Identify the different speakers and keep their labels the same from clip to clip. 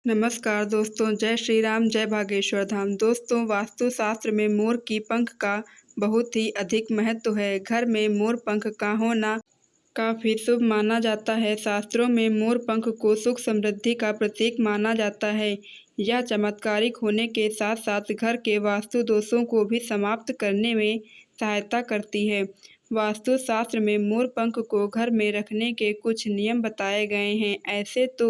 Speaker 1: नमस्कार दोस्तों, जय श्री राम, जय बागेश्वर धाम। दोस्तों, वास्तुशास्त्र में मोर की पंख का बहुत ही अधिक महत्व है। घर में मोर पंख का होना काफ़ी शुभ माना जाता है। शास्त्रों में मोर पंख को सुख समृद्धि का प्रतीक माना जाता है। यह चमत्कारिक होने के साथ साथ घर के वास्तु दोषों को भी समाप्त करने में सहायता करती है। वास्तुशास्त्र में मोर पंख को घर में रखने के कुछ नियम बताए गए हैं। ऐसे तो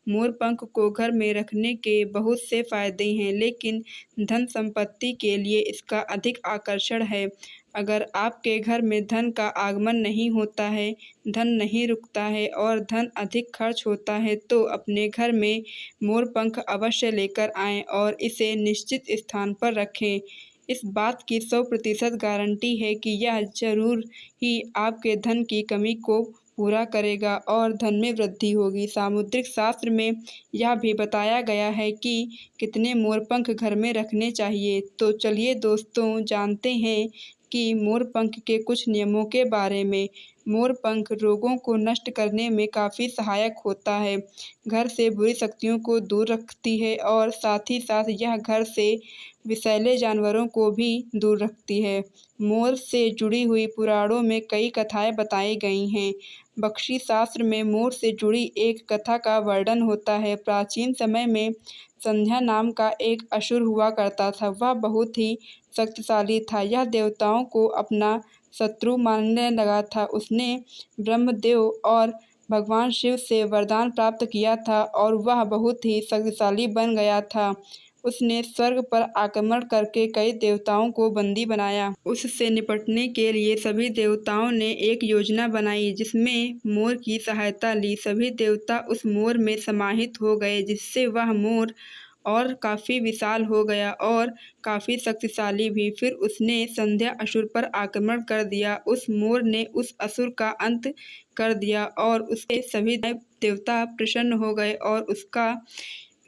Speaker 1: मोर पंख को घर में रखने के बहुत से फायदे हैं, लेकिन धन संपत्ति के लिए इसका अधिक आकर्षण है। अगर आपके घर में धन का आगमन नहीं होता है, धन नहीं रुकता है और धन अधिक खर्च होता है, तो अपने घर में मोर पंख अवश्य लेकर आएं और इसे निश्चित स्थान पर रखें। इस बात की 100% गारंटी है कि यह जरूर ही आपके धन की कमी को पूरा करेगा और धन में वृद्धि होगी। सामुद्रिक शास्त्र में यह भी बताया गया है कि कितने मोरपंख घर में रखने चाहिए। तो चलिए दोस्तों, जानते हैं कि मोरपंख के कुछ नियमों के बारे में। मोरपंख रोगों को नष्ट करने में काफ़ी सहायक होता है, घर से बुरी शक्तियों को दूर रखती है और साथ ही साथ यह घर से विषैले जानवरों को भी दूर रखती है। मोर से जुड़ी हुई पुराणों में कई कथाएं बताई गई हैं। बख्शी शास्त्र में मोर से जुड़ी एक कथा का वर्णन होता है। प्राचीन समय में संध्या नाम का एक असुर हुआ करता था। वह बहुत ही शक्तिशाली था। यह देवताओं को अपना शत्रु मानने लगा था। उसने ब्रह्मदेव और भगवान शिव से वरदान प्राप्त किया था और वह बहुत ही शक्तिशाली बन गया था। उसने स्वर्ग पर आक्रमण करके कई देवताओं को बंदी बनाया। उससे निपटने के लिए सभी देवताओं ने एक योजना बनाई, जिसमें मोर की सहायता ली। सभी देवता उस मोर में समाहित हो गए, जिससे वह मोर और काफ़ी विशाल हो गया और काफ़ी शक्तिशाली भी। फिर उसने संध्या असुर पर आक्रमण कर दिया। उस मोर ने उस असुर का अंत कर दिया और उसके सभी देवता प्रसन्न हो गए और उसका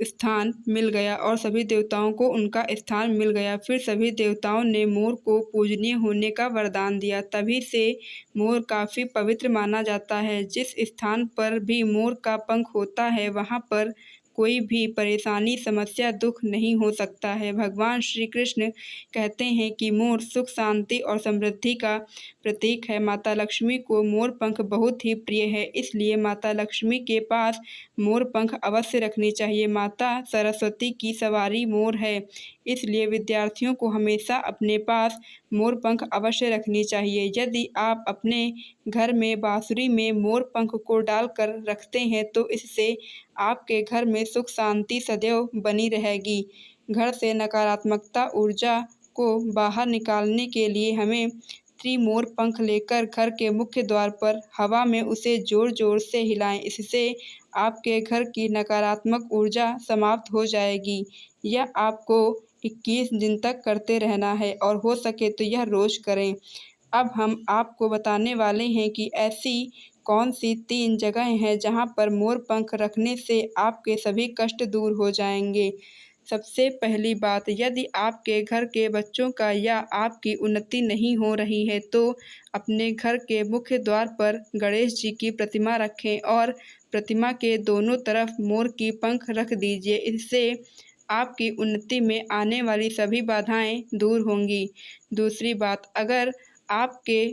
Speaker 1: स्थान मिल गया और सभी देवताओं को उनका स्थान मिल गया। फिर सभी देवताओं ने मोर को पूजनीय होने का वरदान दिया। तभी से मोर काफ़ी पवित्र माना जाता है। जिस स्थान पर भी मोर का पंख होता है, वहाँ पर कोई भी परेशानी, समस्या, दुख नहीं हो सकता है। भगवान श्री कृष्ण कहते हैं कि मोर सुख, शांति और समृद्धि का प्रतीक है। माता लक्ष्मी को मोर पंख बहुत ही प्रिय है, इसलिए माता लक्ष्मी के पास मोर पंख अवश्य रखनी चाहिए। माता सरस्वती की सवारी मोर है, इसलिए विद्यार्थियों को हमेशा अपने पास मोर पंख अवश्य रखनी चाहिए। यदि आप अपने घर में बांसुरी में मोर पंख को डालकर रखते हैं, तो इससे आपके घर में सुख शांति सदैव बनी रहेगी। घर से नकारात्मकता ऊर्जा को बाहर निकालने के लिए हमें मोर पंख लेकर घर के मुख्य द्वार पर हवा में उसे जोर जोर से हिलाएं। इससे आपके घर की नकारात्मक ऊर्जा समाप्त हो जाएगी। यह आपको 21 दिन तक करते रहना है और हो सके तो यह रोज करें। अब हम आपको बताने वाले हैं कि ऐसी कौन सी 3 जगह हैं जहां पर मोर पंख रखने से आपके सभी कष्ट दूर हो जाएंगे। सबसे पहली बात, यदि आपके घर के बच्चों का या आपकी उन्नति नहीं हो रही है, तो अपने घर के मुख्य द्वार पर गणेश जी की प्रतिमा रखें और प्रतिमा के दोनों तरफ मोर की पंख रख दीजिए। इससे आपकी उन्नति में आने वाली सभी बाधाएं दूर होंगी। दूसरी बात, अगर आपके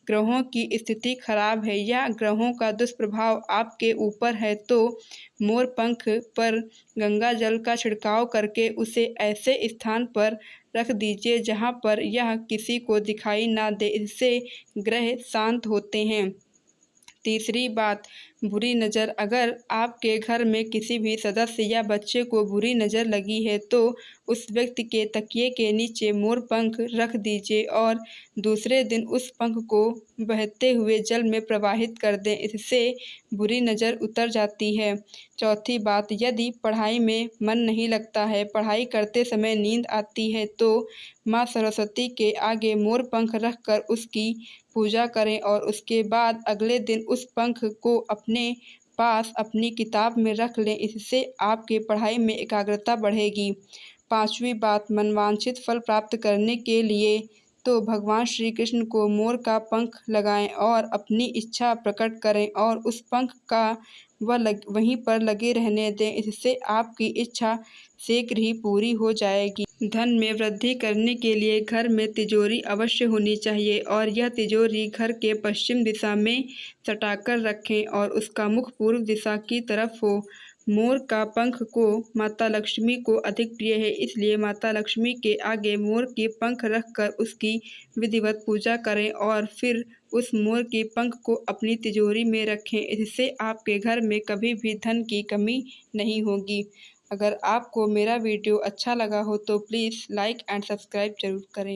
Speaker 1: ग्रहों की स्थिति खराब है या ग्रहों का दुष्प्रभाव आपके ऊपर है, तो मोर पंख पर गंगा जल का छिड़काव करके उसे ऐसे स्थान पर रख दीजिए जहां पर यह किसी को दिखाई ना दे। इससे ग्रह शांत होते हैं। तीसरी बात, बुरी नज़र। अगर आपके घर में किसी भी सदस्य या बच्चे को बुरी नज़र लगी है, तो उस व्यक्ति के तकिए के नीचे मोर पंख रख दीजिए और दूसरे दिन उस पंख को बहते हुए जल में प्रवाहित कर दें। इससे बुरी नज़र उतर जाती है। चौथी बात, यदि पढ़ाई में मन नहीं लगता है, पढ़ाई करते समय नींद आती है, तो माँ सरस्वती के आगे मोर पंख रख कर उसकी पूजा करें और उसके बाद अगले दिन उस पंख को अपने पास अपनी किताब में रख लें। इससे आपकी पढ़ाई में एकाग्रता बढ़ेगी। पांचवी बात, मनवांछित फल प्राप्त करने के लिए तो भगवान श्री कृष्ण को मोर का पंख लगाएं और अपनी इच्छा प्रकट करें और उस पंख का वहीं पर लगे रहने दें। इससे आपकी इच्छा शीघ्र ही पूरी हो जाएगी। धन में वृद्धि करने के लिए घर में तिजोरी अवश्य होनी चाहिए और यह तिजोरी घर के पश्चिम दिशा में सटाकर रखें और उसका मुख पूर्व दिशा की तरफ हो। मोर का पंख को माता लक्ष्मी को अधिक प्रिय है, इसलिए माता लक्ष्मी के आगे मोर के पंख रखकर उसकी विधिवत पूजा करें और फिर उस मोर के पंख को अपनी तिजोरी में रखें। इससे आपके घर में कभी भी धन की कमी नहीं होगी। अगर आपको मेरा वीडियो अच्छा लगा हो तो प्लीज़ लाइक एंड सब्सक्राइब ज़रूर करें।